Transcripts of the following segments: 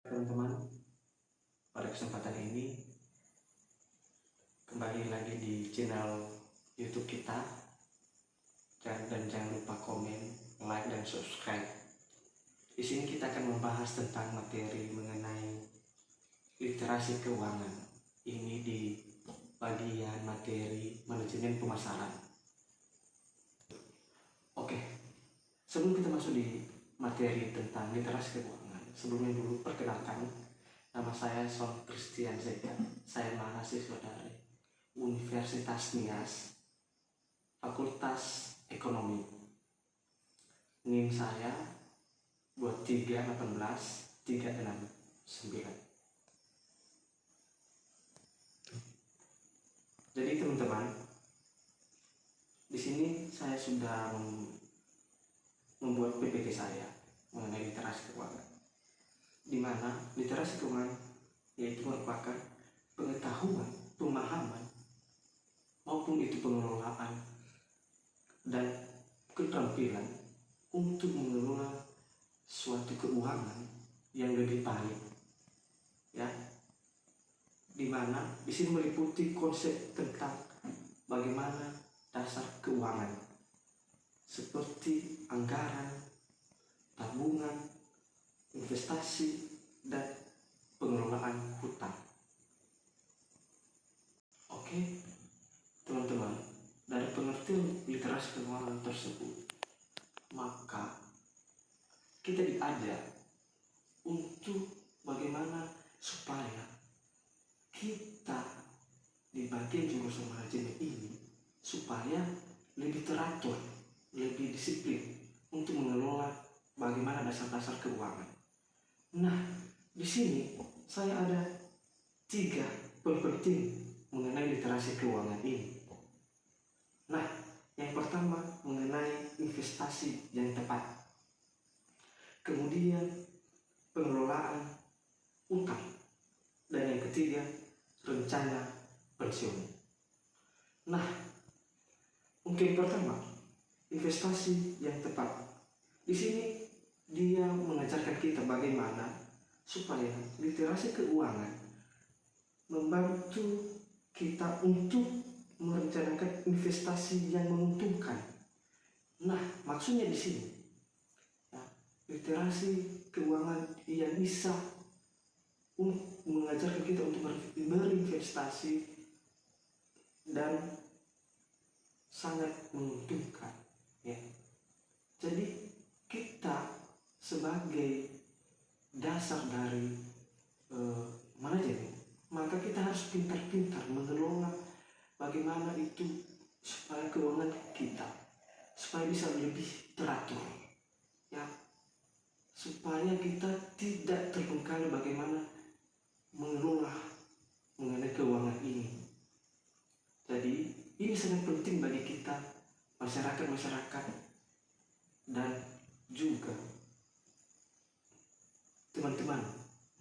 Teman-teman, pada kesempatan ini kembali lagi di channel YouTube kita, dan jangan lupa komen, like, dan subscribe. Di sini kita akan membahas tentang materi mengenai literasi keuangan. Ini di bagian materi manajemen pemasaran. Oke, sebelum kita masuk di materi tentang literasi keuangan, sebelumnya dulu perkenalkan, nama saya Son Christian Zeka. Saya mahasiswa dari Universitas Nias, Fakultas Ekonomi. NIM saya 2318369. Jadi teman-teman, di sini saya sudah membuat PPT saya mengenai literasi keuangan, di mana literasi keuangan yaitu merupakan pengetahuan, pemahaman, maupun itu pengelolaan dan keterampilan untuk mengelola suatu keuangan yang lebih baik, ya. Di mana di sini meliputi konsep tentang bagaimana dasar keuangan seperti anggaran, tabungan, investasi, dan pengelolaan hutang. Oke, teman-teman, dari pengertian literasi keuangan tersebut, maka kita diajar untuk bagaimana supaya kita di bagian jurusan manajemen ini supaya lebih teratur, lebih disiplin untuk mengelola bagaimana dasar-dasar keuangan. Nah, di sini saya ada 3 poin penting mengenai literasi keuangan ini. Nah, yang pertama mengenai investasi yang tepat. Kemudian pengelolaan utang. Dan yang ketiga, rencana pensiun. Nah, mungkin pertama, investasi yang tepat. Di sini dia mengajarkan kita bagaimana supaya literasi keuangan membantu kita untuk merencanakan investasi yang menguntungkan. Nah, maksudnya di sini, ya, literasi keuangan yang bisa mengajarkan kita untuk berinvestasi dan sangat menguntungkan, ya. Jadi kita sebagai dasar dari manajemen, maka kita harus pintar-pintar mengelola bagaimana itu supaya keuangan kita supaya bisa lebih teratur, ya, supaya kita tidak terbengkalai bagaimana mengelola mengenai keuangan ini. Jadi ini sangat penting bagi kita masyarakat dan juga teman-teman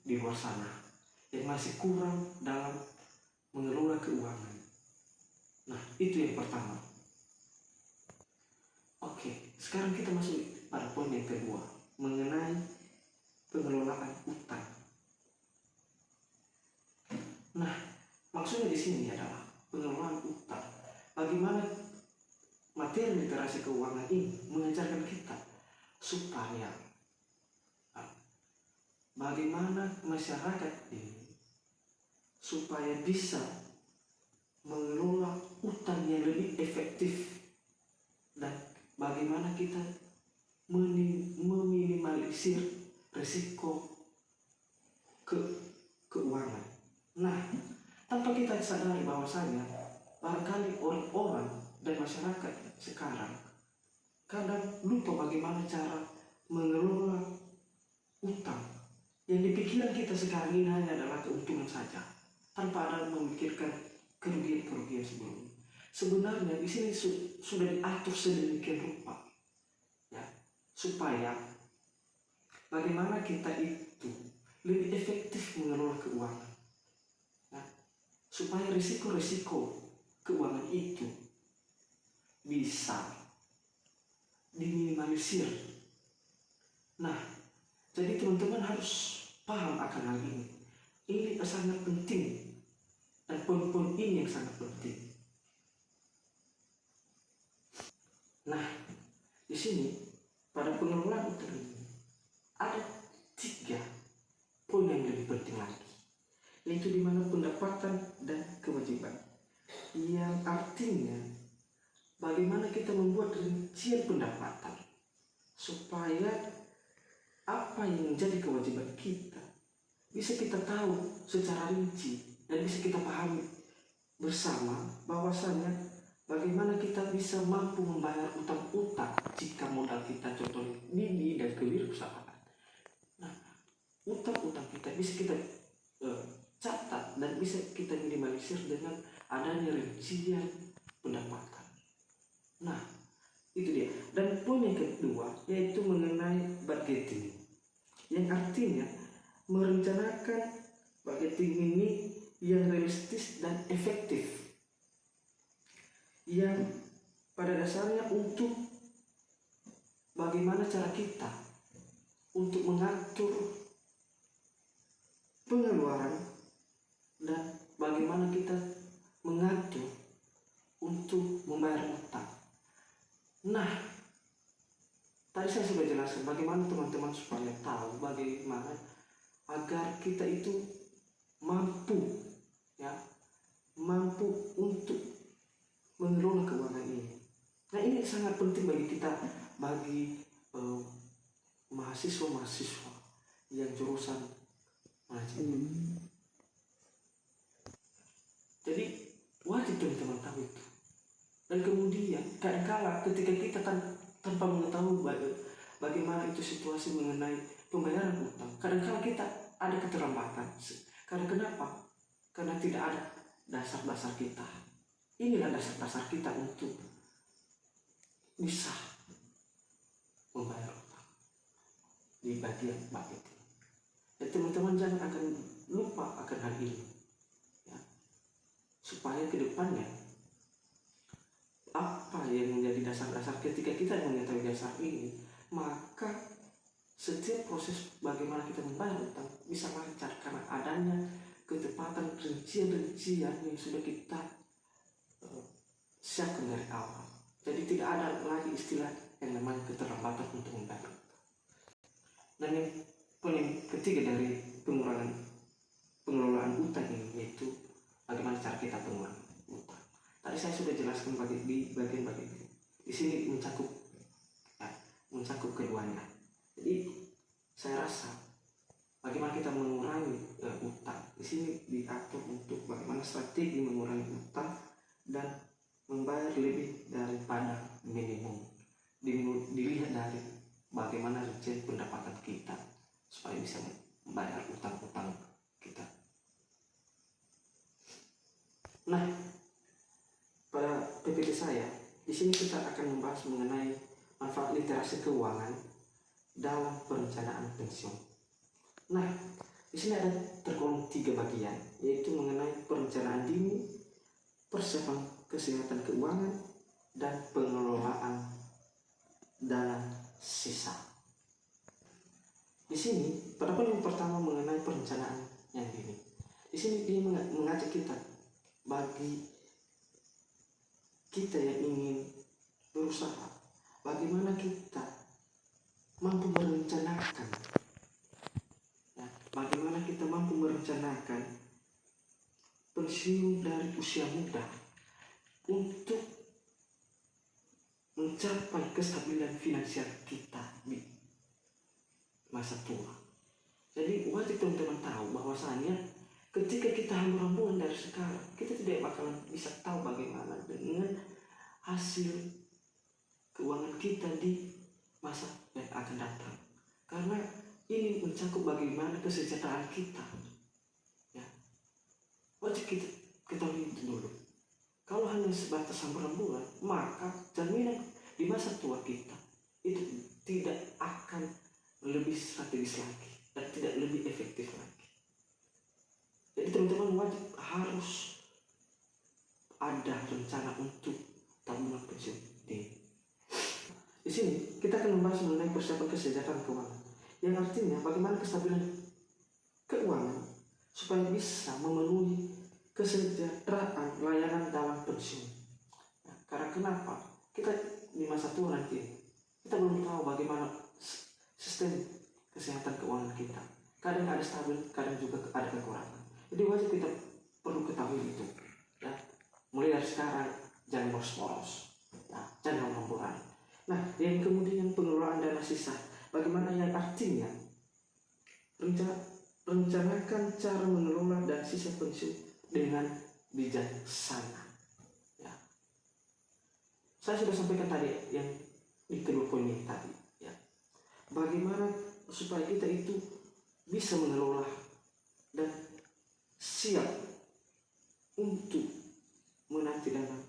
di luar sana yang masih kurang dalam mengelola keuangan. Nah, itu yang pertama. Oke, sekarang kita masuk pada poin yang kedua mengenai pengelolaan utang. Nah, maksudnya di sini adalah pengelolaan utang. Bagaimana materi literasi keuangan ini mengajarkan kita supaya bagaimana masyarakat ini supaya bisa mengelola utang yang lebih efektif dan bagaimana kita meminimalisir risiko keuangan. Nah, tanpa kita sadari bahwasanya barangkali orang dan masyarakat sekarang kadang lupa bagaimana cara mengelola utang. Yang di pikiran kita sekarang ini hanya adalah keuntungan saja, tanpa ada memikirkan kerugian sebelumnya. Sebenarnya di sini sudah diatur sedemikian rupa, ya, supaya bagaimana kita itu lebih efektif mengelola keuangan, ya, supaya risiko-risiko keuangan itu bisa diminimalisir. Nah, jadi teman-teman harus paham akan hal ini. Ini sangat penting, dan poin-poin ini yang sangat penting. Nah, di sini pada pengelolaan utang ini ada 3 poin yang lebih penting lagi, yaitu di mana pendapatan dan kewajiban, yang artinya bagaimana kita membuat rincian pendapatan supaya apa yang menjadi kewajiban kita bisa kita tahu secara rinci dan bisa kita pahami bersama bahwasanya bagaimana kita bisa mampu membayar utang-utang jika modal kita contohnya ini dan kewirausahaan. Nah, utang-utang kita bisa kita catat dan bisa kita minimalisir dengan adanya rincian pendapatan. Nah, itu dia. Dan poin yang kedua yaitu mengenai budgeting, yang artinya merencanakan budgeting ini yang realistis dan efektif, yang pada dasarnya untuk bagaimana cara kita untuk mengatur pengeluaran dan bagaimana kita mengatur untuk membayar utang. Nah, tadi saya sudah jelaskan bagaimana teman-teman supaya tahu bagaimana agar kita itu mampu untuk mengelola keuangan ini. Nah, ini sangat penting bagi kita, bagi mahasiswa-mahasiswa yang jurusan manajemen. Jadi wajib teman-teman tahu itu. Dan kemudian kadang-kala ketika kita tanpa mengetahui bagaimana itu situasi mengenai pembayaran utang, kadang-kala kita ada keterlambatan. Karena kenapa? Karena tidak ada dasar-dasar kita. Inilah dasar-dasar kita untuk bisa membayar utang di bagian budgeting. Dan teman-teman jangan akan lupa akan hal ini, ya, supaya kedepannya apa yang menjadi dasar-dasar ketika kita mengetahui dasar ini, maka setiap proses bagaimana kita membayar utang bisa lancar karena adanya ketepatan rincian-rincian yang sudah kita siapkan dari awal. Jadi tidak ada lagi istilah yang namanya keterlambatan untuk membayar utang. Dan yang poin ketiga dari pengelolaan utang ini yaitu bagaimana cara kita pengelolaan utang. Tadi saya sudah jelaskan di bagian-bagian ini. Di sini mencakup keduanya. Jadi saya rasa bagaimana kita mengurangi utang. Di sini diatur untuk bagaimana strategi mengurangi utang dan membayar lebih daripada minimum. Dilihat dari bagaimana rincian pendapatan kita supaya bisa membayar utang-utang kita. Nah, pada PPT saya di sini kita akan membahas mengenai manfaat literasi keuangan dalam perencanaan pensiun. Nah, di sini ada tergolong 3 bagian, yaitu mengenai perencanaan dini, persiapan kesehatan keuangan, dan pengelolaan dana sisa. Di sini pada poin yang pertama mengenai perencanaan yang dini. Di sini dia mengajak kita bagi kita yang ingin berusaha, bagaimana kita mampu merencanakan, ya, bagaimana kita mampu merencanakan pensiun dari usia muda untuk mencapai kestabilan finansial kita di masa tua. Jadi wajib teman-teman tahu bahwasanya ketika kita hambur-hamburan dari sekarang, kita tidak bakalan bisa tahu bagaimana dengan hasil keuangan kita di masa yang akan datang. Karena ini mencakup bagaimana kesejahteraan kita. Ya, wajib kita ketahui itu dulu. Kalau hanya sebatas hambur-hamburan, maka jaminan di masa tua kita itu tidak akan lebih strategis lagi dan tidak lebih efektif lagi. Jadi teman-teman wajib harus ada rencana untuk tabungan pensiun dini. Di sini kita akan membahas mengenai persiapan kesejahteraan keuangan, yang artinya bagaimana kestabilan supaya bisa memenuhi kesejahteraan layanan dalam pensiun. Nah, karena kenapa? Kita di masa tua nanti kita belum tahu bagaimana sistem kesehatan keuangan kita. Kadang ada stabil, kadang juga ada kekurangan. Jadi wajib kita perlu ketahui itu. Ya, mulai dari sekarang jangan boros-boros. Nah, jangan mampuran. Nah, yang kemudian pengelolaan dana sisa. Bagaimana yang artinya rencanakan cara mengelola dana sisa pensiun dengan bijaksana. Ya. Saya sudah sampaikan tadi yang di kedua poin ini tadi. Ya. Bagaimana supaya kita itu bisa mengelola dan siap untuk menanti dana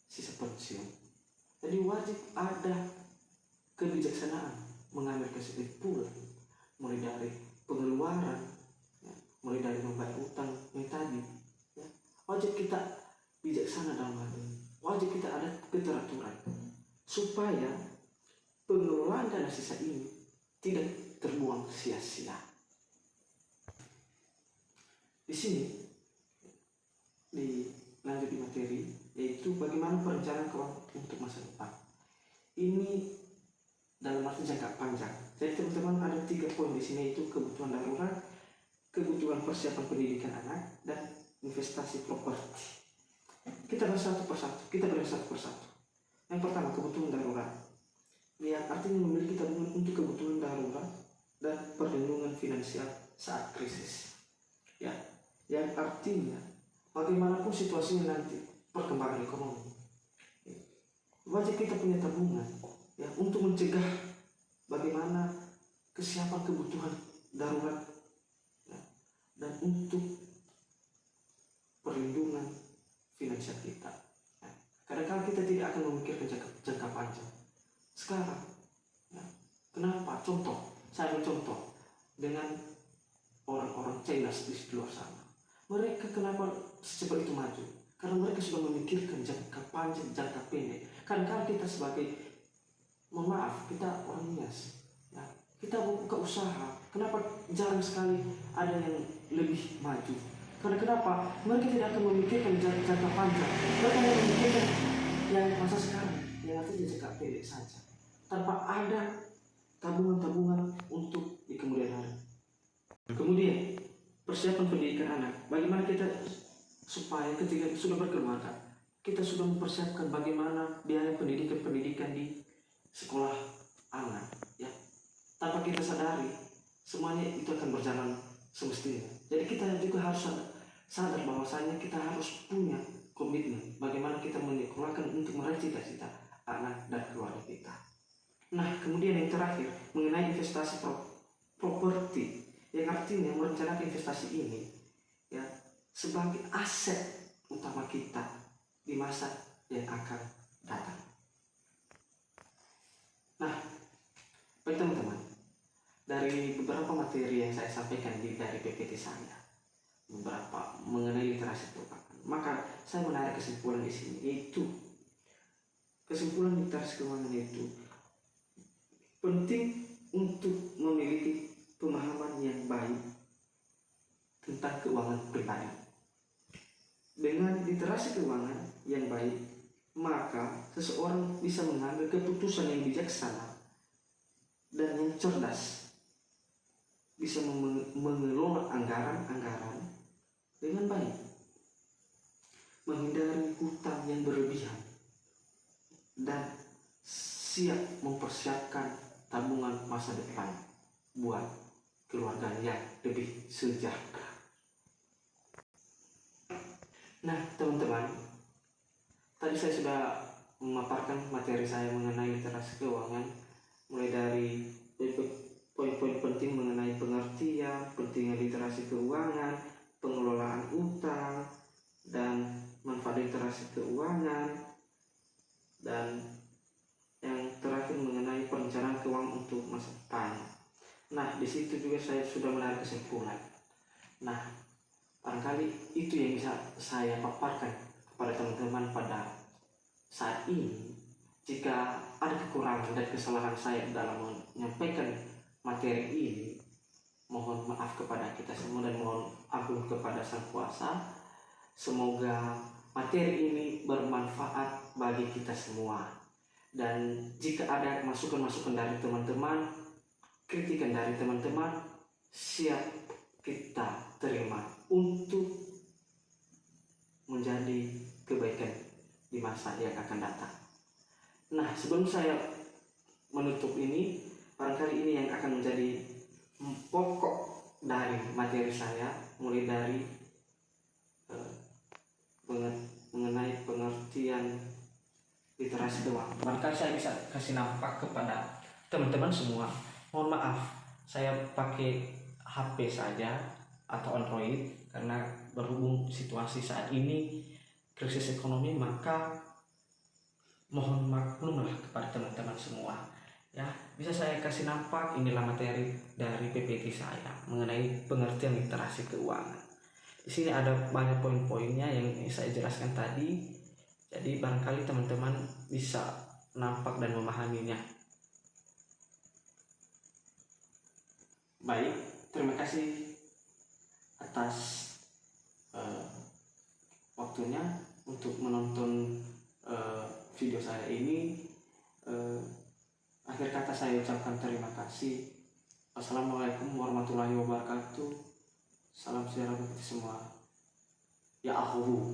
sisa pensiun. Jadi wajib ada kebijaksanaan mengambil kesimpulan mulai dari pengeluaran, ya, mulai dari membayar utang yang tadi. Ya. Wajib kita bijaksana dalam hal ini. Wajib kita ada keteraturan supaya pengelolaan dana sisa ini tidak terbuang sia-sia. Di sini dilanjut di materi, yaitu bagaimana perencanaan keuangan untuk masa depan. Ini dalam arti jangka panjang. Jadi teman-teman ada 3 poin di sini, yaitu kebutuhan darurat, kebutuhan persiapan pendidikan anak, dan investasi properti. Kita bahas satu persatu. Yang pertama, kebutuhan darurat. Yang artinya memiliki tabungan untuk kebutuhan darurat dan perlindungan finansial saat krisis. Ya, yang artinya bagaimanapun situasinya nanti, perkembangan ekonomi, wajib kita punya tabungan, ya, untuk mencegah bagaimana kesiapan kebutuhan darurat, ya, dan untuk perlindungan finansial kita. Ya. Kadang-kadang kita tidak akan memikirkan jangka panjang. Sekarang, ya, kenapa? Saya contoh dengan orang-orang China di luar sana. Mereka kenapa secepat itu maju? Karena mereka sudah memikirkan jangka panjang, jangka pendek. Kadang-kadang kita sebagai, mohon maaf, kita orang nias, ya, kita buka usaha. Kenapa jarang sekali ada yang lebih maju? Karena kenapa? Mereka tidak akan memikirkan jangka panjang. Mereka hanya memikirkan yang masa sekarang, yang artinya jangka pendek saja, tanpa ada tabungan-tabungan untuk di kemudian hari. Kemudian persiapan pendidikan anak. Bagaimana kita supaya ketika sudah berkeluarga, kita sudah mempersiapkan bagaimana biaya pendidikan di sekolah anak, ya. Tanpa kita sadari, semuanya itu akan berjalan semestinya. Jadi kita juga harus sadar bahwasanya kita harus punya komitmen bagaimana kita menyekolahkan untuk meraih cita-cita anak dan keluarga kita. Nah, kemudian yang terakhir mengenai investasi properti, yang artinya merencanakan investasi ini, ya, sebagai aset utama kita di masa yang akan datang. Nah, baik teman-teman, dari beberapa materi yang saya sampaikan dari PPT saya, beberapa mengenai literasi keuangan, maka saya menarik kesimpulan di sini, yaitu kesimpulan literasi keuangan itu penting untuk memiliki pemahaman yang baik tentang keuangan pribadi. Dengan literasi keuangan yang baik, maka seseorang bisa mengambil keputusan yang bijaksana dan yang cerdas, bisa mengelola anggaran-anggaran dengan baik, menghindari hutang yang berlebihan, dan siap mempersiapkan tabungan masa depan buat keluarga yang lebih sejahtera. Nah teman-teman, tadi saya sudah memaparkan materi saya mengenai literasi keuangan, mulai dari poin-poin penting mengenai pengertian, pentingnya literasi keuangan, pengelolaan utang, dan manfaat literasi keuangan, dan yang terakhir mengenai perencanaan keuangan untuk masa depan. Nah, di situ juga saya sudah menarik kesimpulan. Nah, barangkali itu yang bisa saya paparkan kepada teman-teman pada saat ini. Jika ada kekurangan dan kesalahan saya dalam menyampaikan materi ini, mohon maaf kepada kita semua dan mohon ampun maklum kepada Sang Kuasa. Semoga materi ini bermanfaat bagi kita semua. Dan jika ada masukan-masukan dari teman-teman, kritikan dari teman-teman, siap kita terima untuk menjadi kebaikan di masa yang akan datang. Nah, sebelum saya menutup ini, barangkali ini yang akan menjadi pokok dari materi saya, mulai dari mengenai pengertian literasi keuangan. Barangkali saya bisa kasih nampak kepada teman-teman semua. Mohon maaf, saya pakai HP saja atau Android karena berhubung situasi saat ini krisis ekonomi, maka mohon maklumlah kepada teman-teman semua. Ya, bisa saya kasih nampak, inilah materi dari PPT saya mengenai pengertian literasi keuangan. Di sini ada banyak poin-poinnya yang saya jelaskan tadi. Jadi barangkali teman-teman bisa nampak dan memahaminya. Baik, terima kasih atas waktunya untuk menonton video saya ini. Akhir kata saya ucapkan terima kasih. Assalamualaikum warahmatullahi wabarakatuh. Salam sejahtera bagi semua. Ya ahuhu.